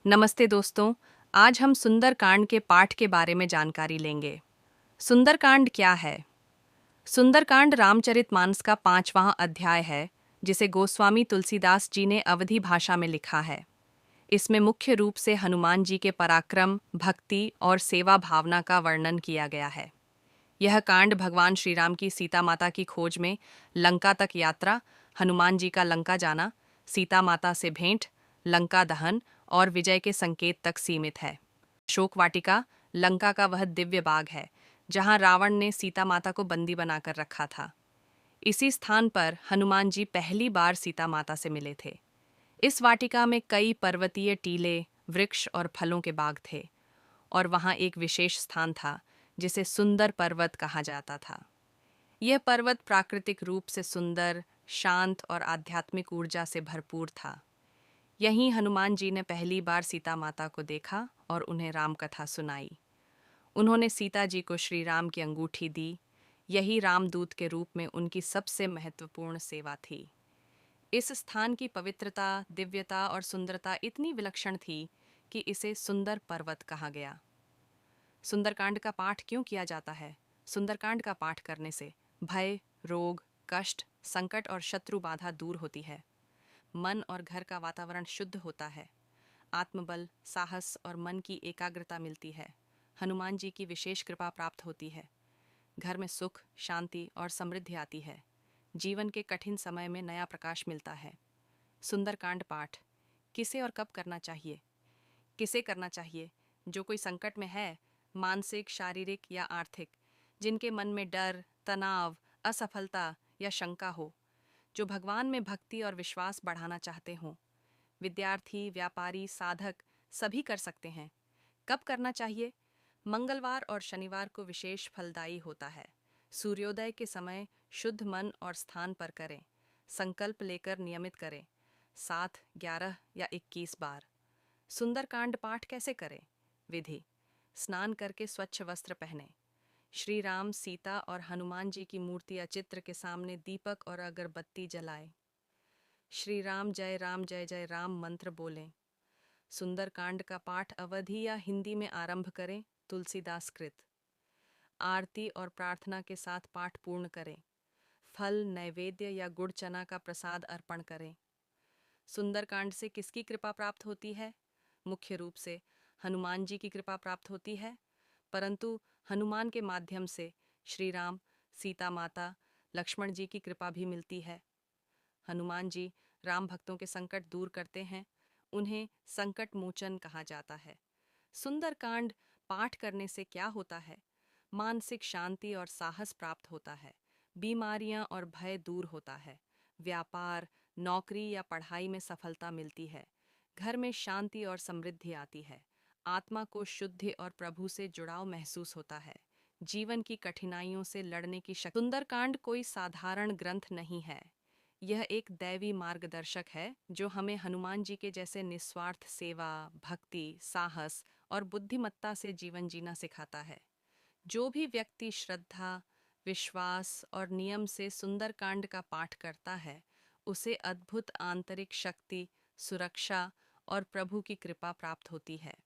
नमस्ते दोस्तों। आज हम सुंदरकांड के पाठ के बारे में जानकारी लेंगे। सुंदरकांड क्या है? सुंदरकांड रामचरितमानस का 5वां अध्याय है, जिसे गोस्वामी तुलसीदास जी ने अवधी भाषा में लिखा है। इसमें मुख्य रूप से हनुमान जी के पराक्रम, भक्ति और सेवा भावना का वर्णन किया गया है। यह कांड भगवान श्री राम की सीता माता की खोज में लंका तक यात्रा, हनुमान जी का लंका जाना, सीता माता से भेंट, लंका दहन और विजय के संकेत तक सीमित है। अशोक वाटिका लंका का वह दिव्य बाग है जहां रावण ने सीता माता को बंदी बनाकर रखा था। इसी स्थान पर हनुमान जी पहली बार सीता माता से मिले थे। इस वाटिका में कई पर्वतीय टीले, वृक्ष और फलों के बाग थे, और वहां एक विशेष स्थान था जिसे सुंदर पर्वत कहा जाता था। यह पर्वत प्राकृतिक रूप से सुंदर, शांत और आध्यात्मिक ऊर्जा से भरपूर था। यहीं हनुमान जी ने पहली बार सीता माता को देखा और उन्हें राम कथा सुनाई। उन्होंने सीता जी को श्री राम की अंगूठी दी। यही रामदूत के रूप में उनकी सबसे महत्वपूर्ण सेवा थी। इस स्थान की पवित्रता, दिव्यता और सुंदरता इतनी विलक्षण थी कि इसे सुंदर पर्वत कहा गया। सुंदरकांड का पाठ क्यों किया जाता है? सुंदरकांड का पाठ करने से भय, रोग, कष्ट, संकट और शत्रु बाधा दूर होती है। मन और घर का वातावरण शुद्ध होता है। आत्मबल, साहस और मन की एकाग्रता मिलती है। हनुमान जी की विशेष कृपा प्राप्त होती है। घर में सुख, शांति और समृद्धि आती है। जीवन के कठिन समय में नया प्रकाश मिलता है। सुंदरकांड पाठ किसे और कब करना चाहिए? किसे करना चाहिए? जो कोई संकट में है, मानसिक, शारीरिक या आर्थिक, जिनके मन में डर, तनाव, असफलता या शंका हो, जो भगवान में भक्ति और विश्वास बढ़ाना चाहते हों। विद्यार्थी, व्यापारी, साधक सभी कर सकते हैं। कब करना चाहिए? मंगलवार और शनिवार को विशेष फलदायी होता है। सूर्योदय के समय शुद्ध मन और स्थान पर करें। संकल्प लेकर नियमित करें। 7, 11 या 21 बार। सुंदरकांड पाठ कैसे करें? विधि: स्नान करके स्वच्छ वस्त्र पहने। श्री राम, सीता और हनुमान जी की मूर्ति या चित्र के सामने दीपक और अगरबत्ती जलाएं। श्री राम जय जय राम मंत्र बोलें। सुंदरकांड का पाठ अवधी या हिंदी में आरंभ करें, तुलसीदास कृत। आरती और प्रार्थना के साथ पाठ पूर्ण करें। फल, नैवेद्य या गुड़ चना का प्रसाद अर्पण करें। सुंदरकांड से किसकी कृपा प्राप्त होती है? मुख्य रूप से हनुमान जी की कृपा प्राप्त होती है, परंतु हनुमान के माध्यम से श्री राम, सीता माता, लक्ष्मण जी की कृपा भी मिलती है। हनुमान जी राम भक्तों के संकट दूर करते हैं। उन्हें संकट मोचन कहा जाता है। सुंदरकांड पाठ करने से क्या होता है? मानसिक शांति और साहस प्राप्त होता है। बीमारियां और भय दूर होता है। व्यापार, नौकरी या पढ़ाई में सफलता मिलती है। घर में शांति और समृद्धि आती है। आत्मा को शुद्धि और प्रभु से जुड़ाव महसूस होता है। जीवन की कठिनाइयों से लड़ने की शक्ति। सुंदरकांड कोई साधारण ग्रंथ नहीं है। यह एक दैवी मार्गदर्शक है जो हमें हनुमान जी के जैसे निस्वार्थ सेवा, भक्ति, साहस और बुद्धिमत्ता से जीवन जीना सिखाता है। जो भी व्यक्ति श्रद्धा, विश्वास और नियम से सुंदरकांड का पाठ करता है, उसे अद्भुत आंतरिक शक्ति, सुरक्षा और प्रभु की कृपा प्राप्त होती है।